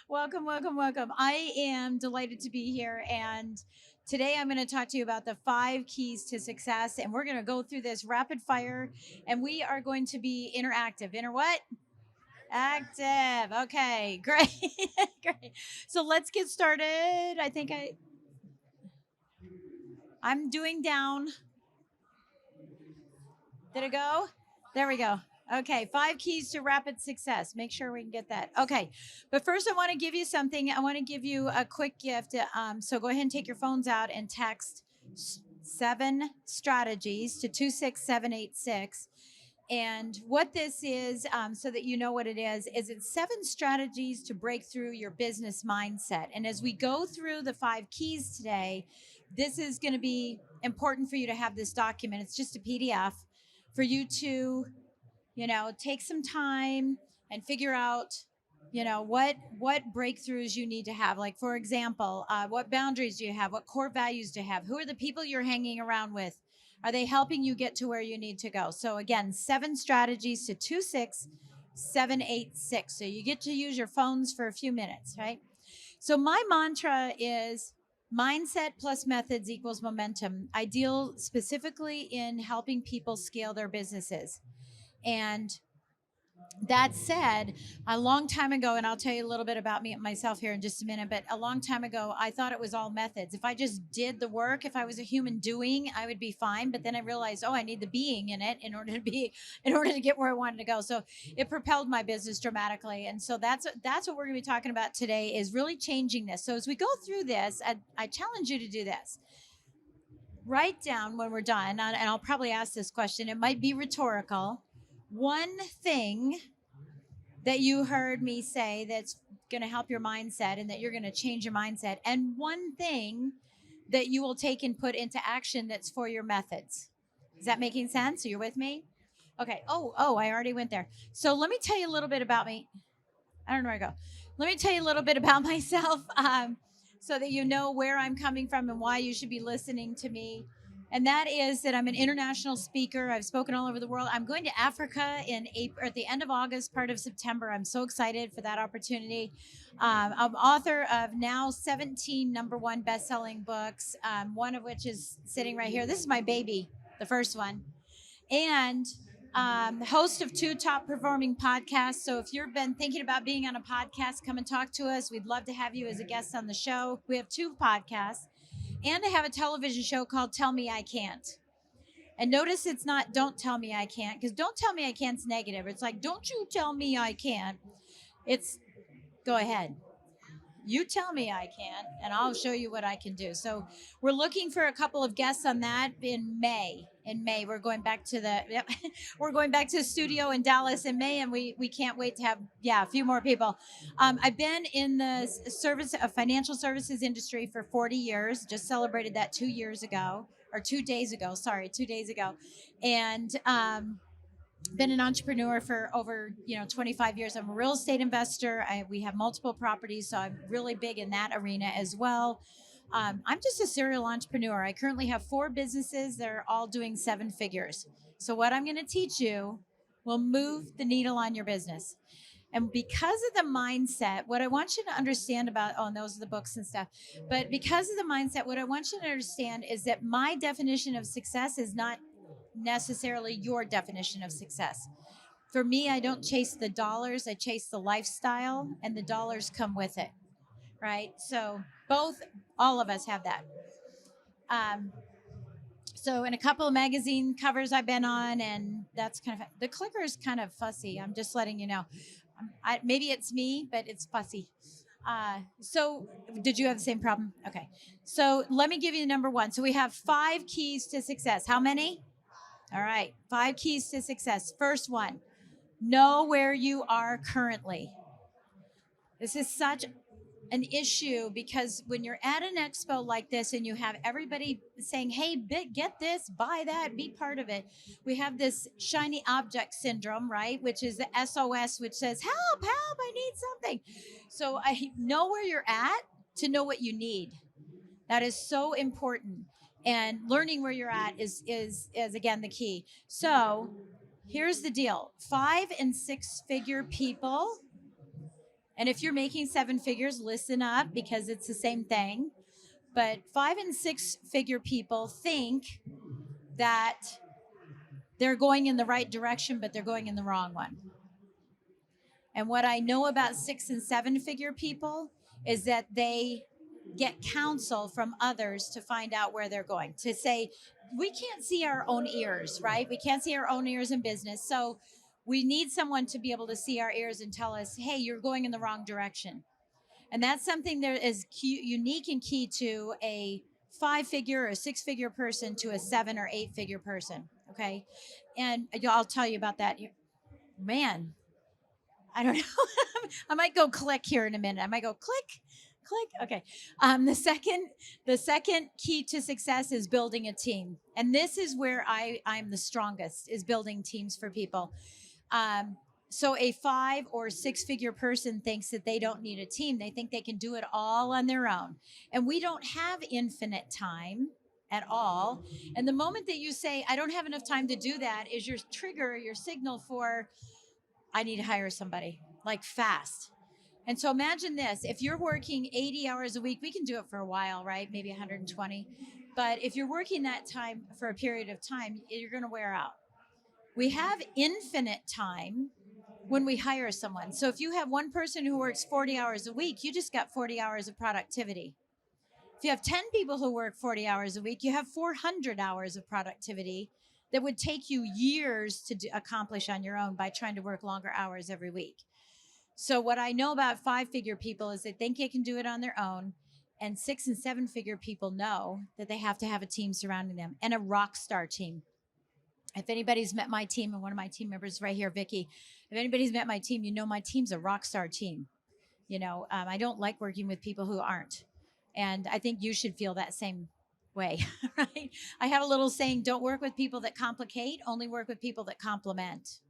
Welcome, welcome, welcome. I am delighted to be here. And today I'm going to talk to you about the 5 keys to success. And we're going to go through this rapid fire and we are going to be interactive. Inter what? Active. Okay, great. Great. So let's get started. I'm doing down. Did it go? There we go. Okay, 5 keys to rapid success. Make sure we can get that. Okay, but first I want to give you something. I want to give you a quick gift. So go ahead and take your phones out and text 7 strategies to 26786. And what this is, so that you know what it is it's 7 strategies to break through your business mindset. And as we go through the 5 keys today, this is going to be important for you to have this document. It's just a PDF for you to, take some time and figure out, what breakthroughs you need to have. Like, for example, what boundaries do you have? What core values do you have? Who are the people you're hanging around with? Are they helping you get to where you need to go? So again, 7 strategies to 26786. So you get to use your phones for a few minutes, right? So my mantra is mindset plus methods equals momentum. I deal specifically in helping people scale their businesses. And that said, a long time ago, and I'll tell you a little bit about me myself here in just a minute, but a long time ago, I thought it was all methods. If I just did the work, if I was a human doing, I would be fine. But then I realized, oh, I need the being in it in order to get where I wanted to go. So it propelled my business dramatically. And so that's what we're going to be talking about today, is really changing this. So as we go through this, I challenge you to do this. Write down when we're done, and I'll probably ask this question. It might be rhetorical. One thing that you heard me say that's going to help your mindset and that you're going to change your mindset, and one thing that you will take and put into action that's for your methods. Is that making sense? Are you with me? Okay. Oh, I already went there. So let me tell you a little bit about me. I don't know where I go. Let me tell you a little bit about myself, so that you know where I'm coming from and why you should be listening to me. And that is that I'm an international speaker. I've spoken all over the world. I'm going to Africa in April, at the end of August, part of September. I'm so excited for that opportunity. I'm author of now 17 number one best-selling books, one of which is sitting right here. This is my baby, the first one. And host of 2 top performing podcasts. So if you've been thinking about being on a podcast, come and talk to us. We'd love to have you as a guest on the show. We have 2 podcasts, and I have a television show called Tell Me I Can't. And notice it's not Don't Tell Me I Can't, because Don't Tell Me I Can't's negative. It's like, don't you tell me I can't. It's go ahead. You tell me I can, and I'll show you what I can do. So we're looking for a couple of guests on that in May. In May, we're going back to the we're going back to the studio in Dallas in May, and we can't wait to have a few more people. I've been in the financial services industry for 40 years. Just celebrated that 2 years ago, or 2 days ago. Sorry, 2 days ago, and been an entrepreneur for over 25 years. I'm a real estate investor. We have multiple properties, so I'm really big in that arena as well. I'm just a serial entrepreneur. I currently have 4 businesses that are all doing 7 figures. So what I'm going to teach you will move the needle on your business. And because of the mindset, what I want you to understand about, and those are the books and stuff, but because of the mindset, what I want you to understand is that my definition of success is not necessarily your definition of success. For me, I don't chase the dollars, I chase the lifestyle, and the dollars come with it, right? So all of us have that. Um, so in a couple of magazine covers I've been on, and that's the clicker is kind of fussy. I'm just letting you know. Maybe it's me, but it's fussy. So did you have the same problem? Okay. So let me give you number one. So we have 5 keys to success. How many? All right. 5 keys to success. First one, know where you are currently. This is such an issue, because when you're at an expo like this and you have everybody saying, hey, get this, buy that, be part of it, we have this shiny object syndrome, right? Which is the SOS, which says, help, I need something. So I know where you're at to know what you need. That is so important. And learning where you're at is again the key. So here's the deal. 5 and 6 figure people And if you're making seven figures, listen up because it's the same thing. But 5 and 6 figure people think that they're going in the right direction, but they're going in the wrong one. And what I know about 6 and 7 figure people is that they get counsel from others to find out where they're going. To say, we can't see our own ears, right? We can't see our own ears in business. So we need someone to be able to see our ears and tell us, hey, you're going in the wrong direction. And that's something that is unique and key to a 5 figure or 6 figure person to a 7 or 8 figure person. Okay. And I'll tell you about that. Man, I don't know. I might go click here in a minute. I might go click, click. Okay. The second key to success is building a team, and this is where I'm the strongest, is building teams for people. Um, so a 5 or 6 figure person thinks that they don't need a team. They think they can do it all on their own, and we don't have infinite time at all. And the moment that you say, I don't have enough time to do that, is your trigger, your signal for, I need to hire somebody like fast. And so imagine this, if you're working 80 hours a week, we can do it for a while, right? Maybe 120. But if you're working that time for a period of time, you're going to wear out. We have infinite time when we hire someone. So if you have one person who works 40 hours a week, you just got 40 hours of productivity. If you have 10 people who work 40 hours a week, you have 400 hours of productivity that would take you years to accomplish on your own by trying to work longer hours every week. So, what I know about 5 figure people is they think they can do it on their own. And 6 and 7 figure people know that they have to have a team surrounding them, and a rock star team. If anybody's met my team, and one of my team members right here, Vicky, if anybody's met my team, you know my team's a rock star team. I don't like working with people who aren't. And I think you should feel that same way, right? I have a little saying, don't work with people that complicate, only work with people that complement.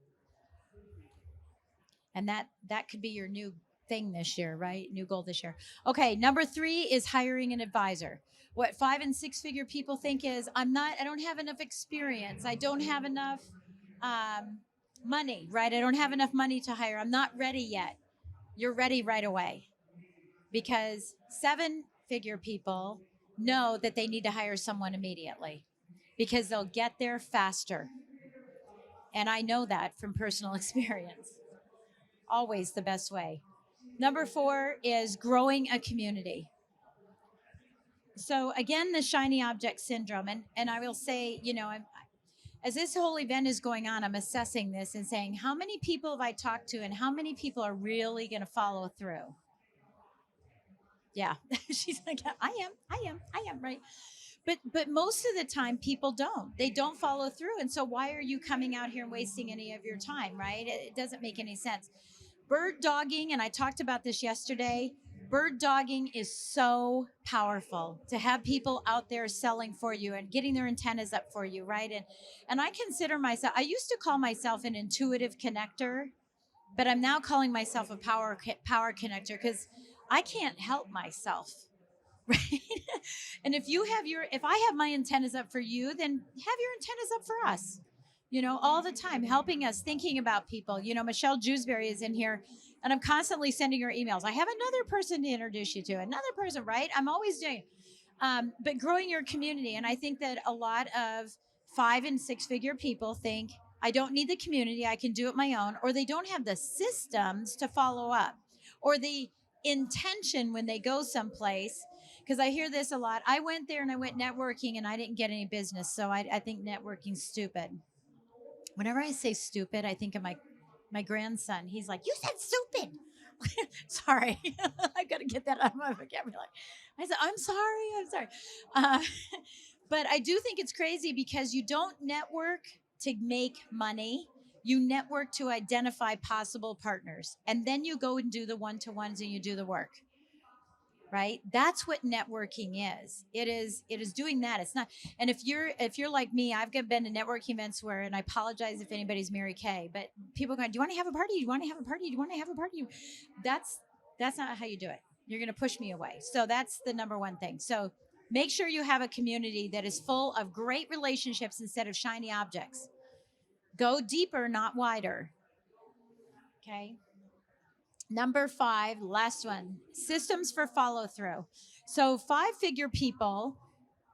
And that could be your new thing this year, right? New goal this year. Okay, number 3 is hiring an advisor. What 5 and 6 figure people think is, I don't have enough experience. I don't have enough money, right? I don't have enough money to hire. I'm not ready yet. You're ready right away, because 7 figure people know that they need to hire someone immediately because they'll get there faster. And I know that from personal experience. Always the best way. Number 4 is growing a community. So again, the shiny object syndrome. And I will say, as this whole event is going on, I'm assessing this and saying, how many people have I talked to and how many people are really going to follow through? Yeah. She's like, I am, right? But most of the time people don't. They don't follow through. And so why are you coming out here and wasting any of your time, right? It doesn't make any sense. Bird dogging, and I talked about this yesterday. Bird dogging is so powerful, to have people out there selling for you and getting their antennas up for you, right? And I consider myself, I used to call myself an intuitive connector, but I'm now calling myself a power connector, because I can't help myself. Right. And if I have my antennas up for you, then have your antennas up for us, all the time, helping us, thinking about people. Michelle Jewsbury is in here, and I'm constantly sending her emails. I have another person to introduce you to, another person, right? I'm always doing, but growing your community. And I think that a lot of 5 and 6 figure people think, I don't need the community, I can do it my own, or they don't have the systems to follow up, or the intention when they go someplace. Because I hear this a lot. I went there and I went networking and I didn't get any business. So I think networking's stupid. Whenever I say stupid, I think of my grandson. He's like, you said stupid. Sorry. I got to get that out of my vocabulary. I said, I'm sorry. Uh, but I do think it's crazy, because you don't network to make money. You network to identify possible partners. And then you go and do the one-to-ones and you do the work. Right? That's what networking is. It is doing that. It's not. And if you're like me, I've been to networking events where, and I apologize if anybody's Mary Kay, but people are going, do you want to have a party? Do you want to have a party? Do you want to have a party? That's not how you do it. You're going to push me away. So that's the number one thing. So make sure you have a community that is full of great relationships instead of shiny objects. Go deeper, not wider. Okay. Number 5, last one, systems for follow through. So 5-figure people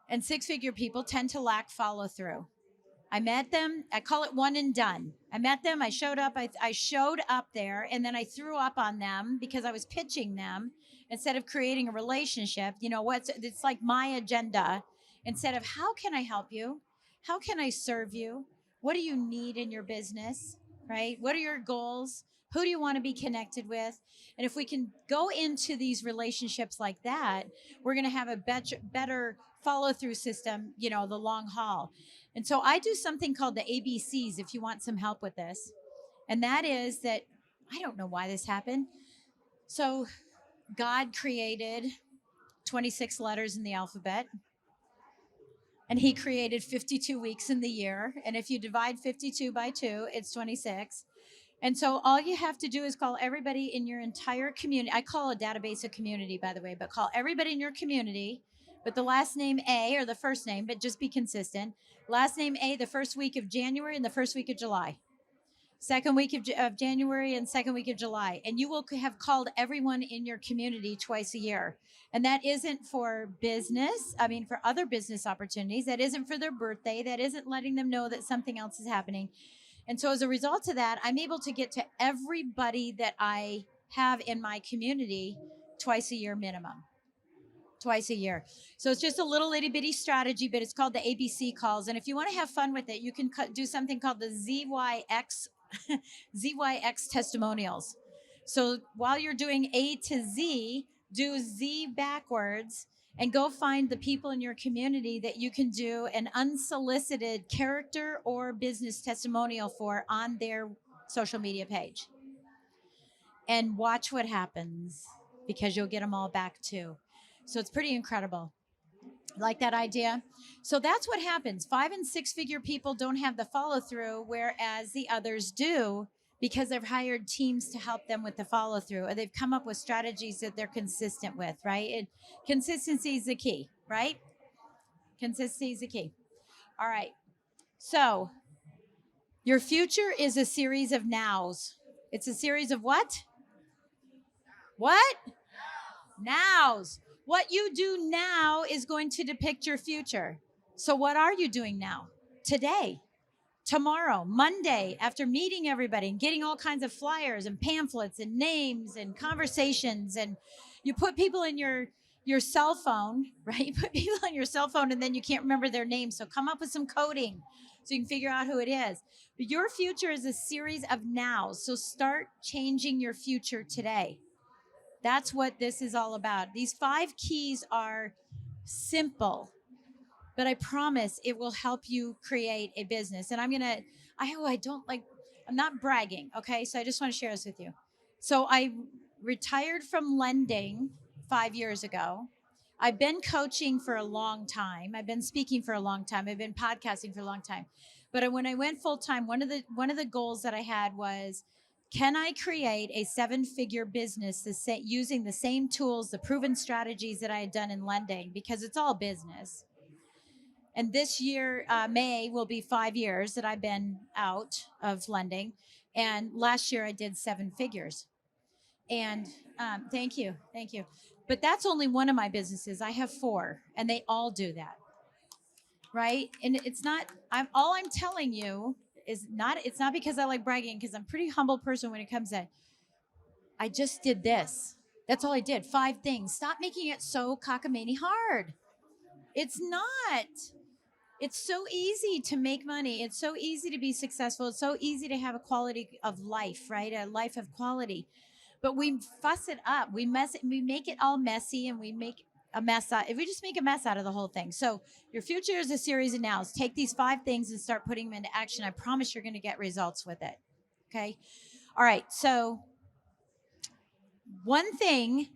and 6-figure people tend to lack follow through. I met them. I call it one and done. I met them. I showed up. I showed up there, and then I threw up on them because I was pitching them instead of creating a relationship. You know what's? It's like my agenda. Instead of how can I help you? How can I serve you? What do you need in your business? Right? What are your goals? Who do you want to be connected with? And if we can go into these relationships like that, we're going to have a better follow through system. You know, the long haul. And so I do something called the ABCs if you want some help with this. And that is that I don't know why this happened. So God created 26 letters in the alphabet, and he created 52 weeks in the year. And if you divide 52 by 2, it's 26. And so all you have to do is call everybody in your entire community. I call a database a community, by the way, but call everybody in your community with the last name A or the first name, but just be consistent. Last name A, the first week of January and the first week of July. Second week of January and second week of July. And you will have called everyone in your community twice a year. And that isn't for business. I mean, for other business opportunities. That isn't for their birthday. That isn't letting them know that something else is happening. And so as a result of that, I'm able to get to everybody that I have in my community twice a year minimum. Twice a year. So it's just a little itty bitty strategy, but it's called the ABC calls. And if you want to have fun with it, you can do something called the ZYX testimonials. So while you're doing A to Z, do Z backwards and go find the people in your community that you can do an unsolicited character or business testimonial for on their social media page. And watch what happens because you'll get them all back too. So it's pretty incredible. Like that idea? So that's what happens. 5 and 6-figure people don't have the follow through, whereas the others do because they've hired teams to help them with the follow through, or they've come up with strategies that they're consistent with, right? Consistency is the key, right? Consistency is the key. All right. So your future is a series of nows. It's a series of what? What? Nows. What you do now is going to depict your future. So, what are you doing now? Today, tomorrow, Monday, after meeting everybody and getting all kinds of flyers and pamphlets and names and conversations, and you put people in your cell phone, right? You put people on your cell phone and then you can't remember their names. So come up with some coding so you can figure out who it is. But your future is a series of nows. So start changing your future today. That's what this is all about. These 5 keys are simple, but I promise it will help you create a business. And I'm not bragging, okay? So I just want to share this with you. So I retired from lending 5 years ago. I've been coaching for a long time. I've been speaking for a long time. I've been podcasting for a long time. But when I went full time, one of the goals that I had was, can I create a 7-figure business using the same tools, the proven strategies that I had done in lending, because it's all business. And this year, May, will be 5 years that I've been out of lending. And last year I did 7 figures. And thank you. But that's only one of my businesses. I have 4, and they all do that. Right? And all I'm telling you is it's not because I like bragging, because I'm a pretty humble person when it comes to, I just did this. That's all I did. 5 things. Stop making it so cockamamie hard. It's not. It's so easy to make money. It's so easy to be successful. It's so easy to have a quality of life, right? A life of quality. But we fuss it up. We make it all messy, and we make a mess out. If we just make a mess out of the whole thing. So your future is a series of nows. Take these 5 things and start putting them into action. I promise you're going to get results with it. Okay. All right. So one thing,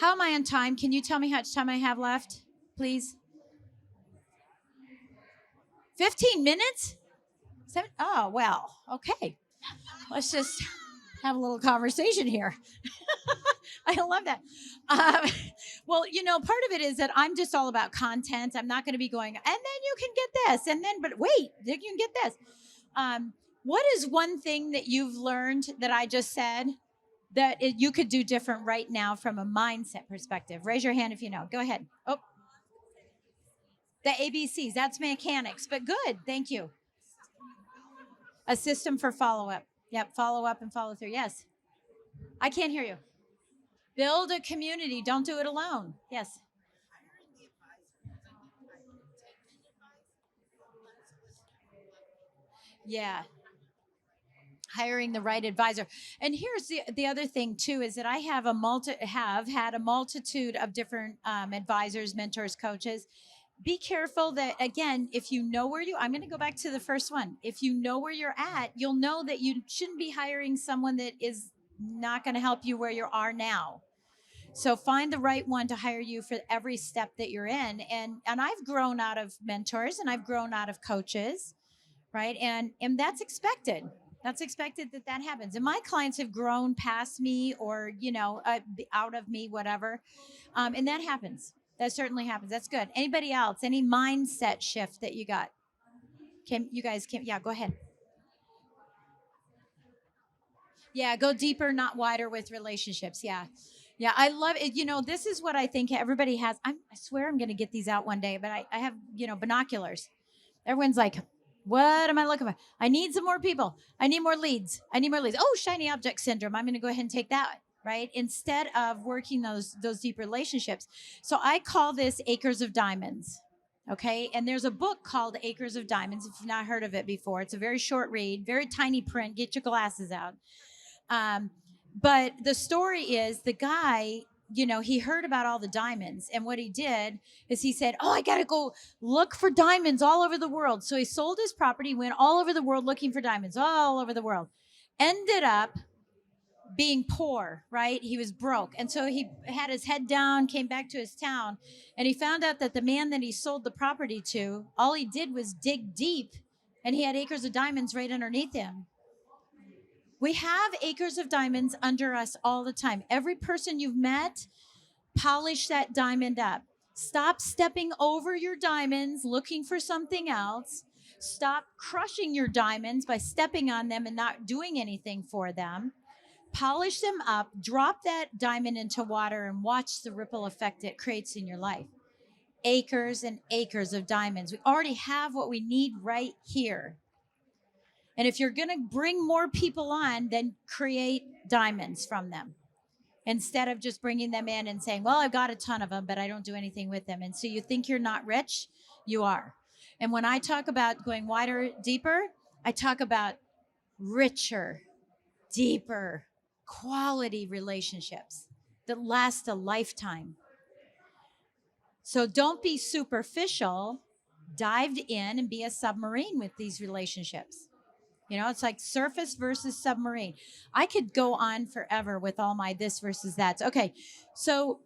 how am I on time? Can you tell me how much time I have left, please? 15 minutes? Oh, well, okay. Let's just have a little conversation here. I love that. Well, part of it is that I'm just all about content. I'm not going to be going, and then you can get this, and then, but wait, you can get this. What is one thing that you've learned that I just said you could do different right now from a mindset perspective? Raise your hand if you know. Go ahead. Oh, the ABCs. That's mechanics, but good. Thank you. A system for follow up. Yep, follow up and follow through. Yes. I can't hear you. Build a community. Don't do it alone. Yes. Yeah. Hiring the right advisor. And here's the other thing too is that I have had a multitude of different advisors, mentors, coaches. Be careful that, again, if you know where I'm going to go back to the first one. If you know where you're at, you'll know that you shouldn't be hiring someone that is not going to help you where you are now. So find the right one to hire you for every step that you're in. And I've grown out of mentors and I've grown out of coaches, right? And that's expected. That's expected that happens. And my clients have grown past me or, out of me, whatever. And that happens. That certainly happens. That's good. Anybody else? Any mindset shift that you got? Yeah, go ahead. Yeah, go deeper, not wider with relationships. Yeah. Yeah, I love it. This is what I think everybody has. I swear I'm going to get these out one day, but I have, binoculars. Everyone's like, what am I looking for? I need some more people. I need more leads. I need more leads. Oh, shiny object syndrome. I'm going to go ahead and take that, right? Instead of working those deep relationships. So I call this Acres of Diamonds. Okay. And there's a book called Acres of Diamonds. If you've not heard of it before, it's a very short read, very tiny print. Get your glasses out. Um, but the story is the guy, he heard about all the diamonds. And what he did is he said, oh, I got to go look for diamonds all over the world. So he sold his property, went all over the world looking for diamonds, all over the world. Ended up being poor, right? He was broke. And so he had his head down, came back to his town, and he found out that the man that he sold the property to, all he did was dig deep, and he had acres of diamonds right underneath him. We have acres of diamonds under us all the time. Every person you've met, polish that diamond up. Stop stepping over your diamonds looking for something else. Stop crushing your diamonds by stepping on them and not doing anything for them. Polish them up, drop that diamond into water, and watch the ripple effect it creates in your life. Acres and acres of diamonds. We already have what we need right here. And if you're going to bring more people on, then create diamonds from them instead of just bringing them in and saying, well, I've got a ton of them, but I don't do anything with them. And so you think you're not rich? You are. And when I talk about going wider, deeper, I talk about richer, deeper, quality relationships that last a lifetime. So don't be superficial. Dive in and be a submarine with these relationships. It's like surface versus submarine. I could go on forever with all my this versus that. Okay, so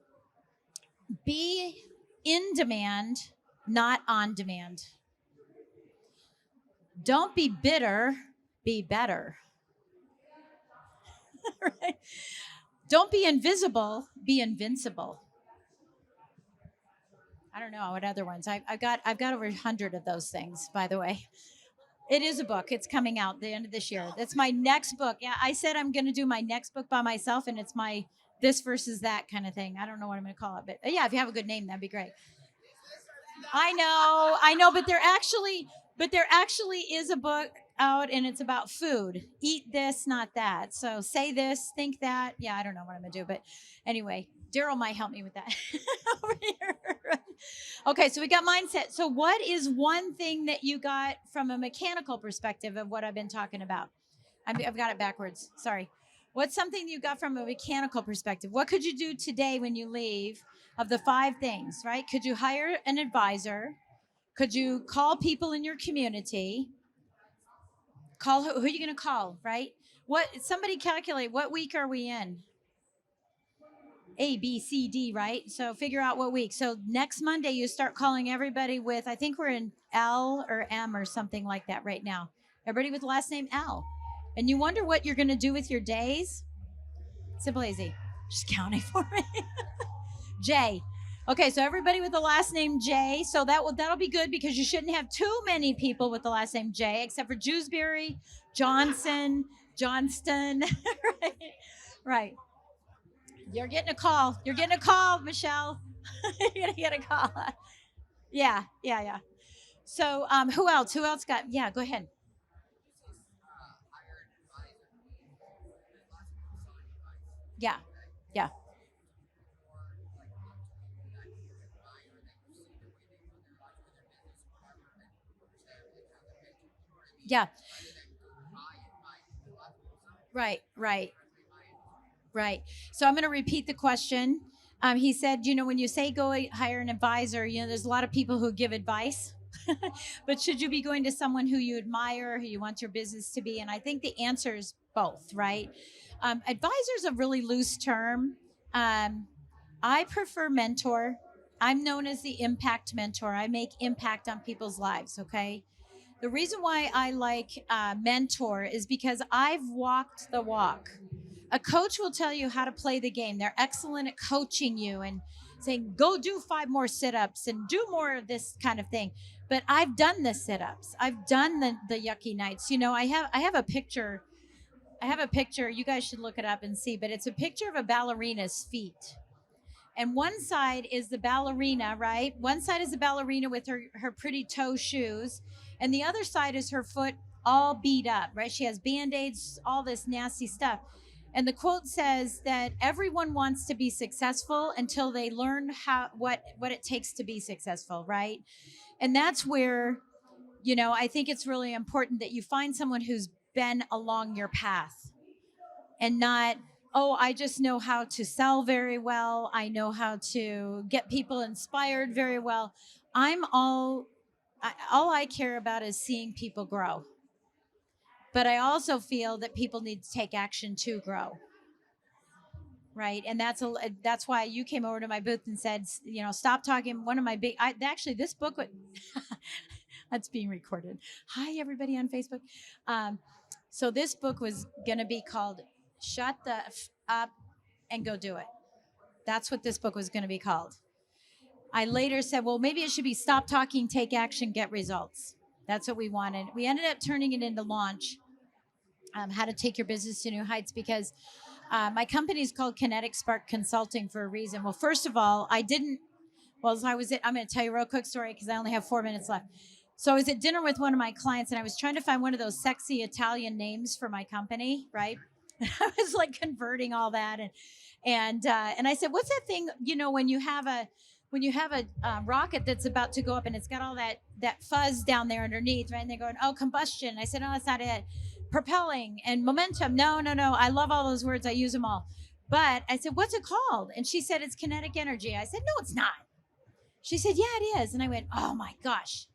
be in demand, not on demand. Don't be bitter, be better. Right? Don't be invisible, be invincible. I don't know what other ones. I've got over 100 of those things, by the way. It is a book. It's coming out the end of this year. That's my next book. Yeah, I said I'm going to do my next book by myself, and it's my this versus that kind of thing. I don't know what I'm going to call it, but yeah, if you have a good name, that'd be great. I know, but there actually is a book out, and it's about food. Eat this, not that. So say this, think that. Yeah, I don't know what I'm going to do, but anyway, Daryl might help me with that over here. Okay, so we got mindset. So what is one thing that you got from a mechanical perspective of what I've been talking about? I've got it backwards. Sorry. What's something you got from a mechanical perspective? What could you do today when you leave of the 5 things, right? Could you hire an advisor? Could you call people in your community? Call who are you going to call, right? Somebody calculate what week are we in? A, B, C, D, right? So figure out what week. So next Monday, you start calling everybody with, I think we're in L or M or something like that right now. Everybody with the last name L. And you wonder what you're going to do with your days? Simple easy. Just counting for me. J. Okay, so everybody with the last name J. So that'll be good because you shouldn't have too many people with the last name J, except for Jewsbury, Johnson, Johnston, right? Right. You're getting a call. You're getting a call, Michelle. You're gonna get a call. Yeah, yeah, yeah. So, who else? Who else got? Yeah, go ahead. Yeah, yeah, yeah. Right, right, right. So I'm going to repeat the question. He said, when you say go hire an advisor, there's a lot of people who give advice, but should you be going to someone who you admire, who you want your business to be? And I think the answer is both, right? Advisor is a really loose term. Um, I prefer mentor. I'm known as the impact mentor. I make impact on people's lives, okay? The reason why I like mentor is because I've walked the walk. A coach will tell you how to play the game. They're excellent at coaching you and saying, go do 5 more sit ups and do more of this kind of thing. But I've done the sit ups, I've done the yucky nights. I have a picture. I have a picture. You guys should look it up and see, but it's a picture of a ballerina's feet, and one side is the ballerina, right? One side is the ballerina with her pretty toe shoes, and the other side is her foot all beat up, right? She has band-aids, all this nasty stuff. And the quote says that everyone wants to be successful until they learn what it takes to be successful, right? And that's where, I think it's really important that you find someone who's been along your path, and not, oh, I just know how to sell very well, I know how to get people inspired very well. I'm all I care about is seeing people grow, but I also feel that people need to take action to grow, right? And that's why you came over to my booth and said, stop talking. One of my big actually, this book that's being recorded. Hi everybody on Facebook. So this book was going to be called Shut the Up and Go Do It. That's what this book was going to be called. I later said, well, maybe it should be Stop Talking, Take Action, Get Results. That's what we wanted. We ended up turning it into Launch, How to Take Your Business to New Heights, because my company is called Kinetic Spark Consulting for a reason. Well, first of all, I'm going to tell you a real quick story because I only have 4 minutes left. So I was at dinner with one of my clients, and I was trying to find one of those sexy Italian names for my company, right? I was like converting all that, and I said, "What's that thing? When you have a rocket that's about to go up, and it's got all that fuzz down there underneath, right? And they're going, oh, combustion." I said, "No, that's not it. Propelling and momentum. No, no, no. I love all those words. I use them all." But I said, "What's it called?" And she said, "It's kinetic energy." I said, "No, it's not." She said, "Yeah, it is." And I went, "Oh my gosh."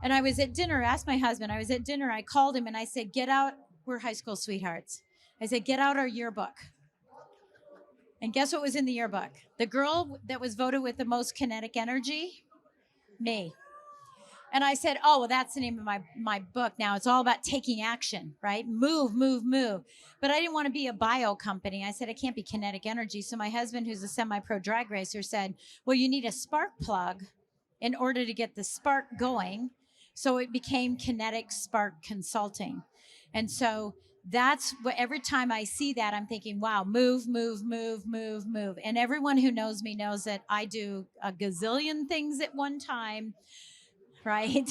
And I was at dinner, asked my husband, I was at dinner, I called him and I said, "Get out, we're high school sweethearts." I said, "Get out our yearbook." And guess what was in the yearbook? The girl that was voted with the most kinetic energy? Me. And I said, "Oh, well, that's the name of my book now. It's all about taking action, right? Move, move, move." But I didn't want to be a bio company. I said, I can't be kinetic energy. So my husband, who's a semi pro drag racer, said, "Well, you need a spark plug in order to get the spark going." So it became Kinetic Spark Consulting. And so that's what, every time I see that, I'm thinking, wow, move, move, move, move, move. And everyone who knows me knows that I do a gazillion things at one time, right?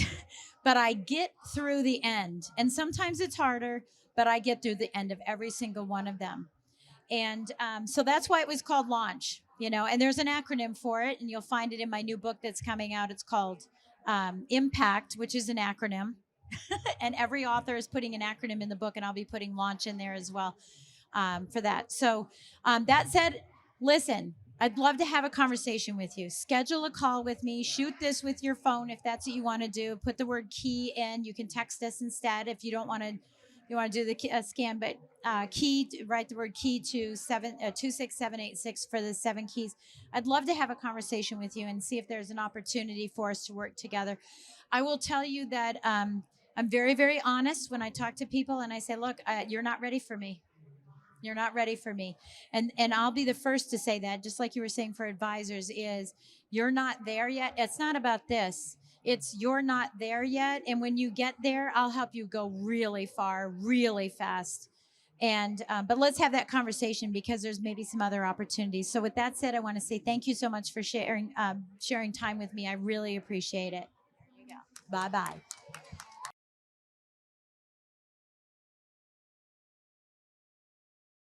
But I get through the end. And sometimes it's harder, but I get through the end of every single one of them. And so that's why it was called Launch, and there's an acronym for it, and you'll find it in my new book that's coming out. It's called Impact, which is an acronym. And every author is putting an acronym in the book, and I'll be putting Launch in there as well, for that. So that said, listen, I'd love to have a conversation with you. Schedule a call with me. Shoot this with your phone if that's what you want to do. Put the word key in. You can text us instead if you don't want to. You want to do the scan, but write the word key to 26786 for the 7 keys. I'd love to have a conversation with you and see if there's an opportunity for us to work together. I will tell you that I'm very, very honest when I talk to people, and I say, look, you're not ready for me. You're not ready for me. And I'll be the first to say that, just like you were saying for advisors, is you're not there yet. It's not about this. It's you're not there yet. And when you get there, I'll help you go really far, really fast. And but let's have that conversation because there's maybe some other opportunities. So with that said, I want to say thank you so much for sharing time with me. I really appreciate it. Bye bye.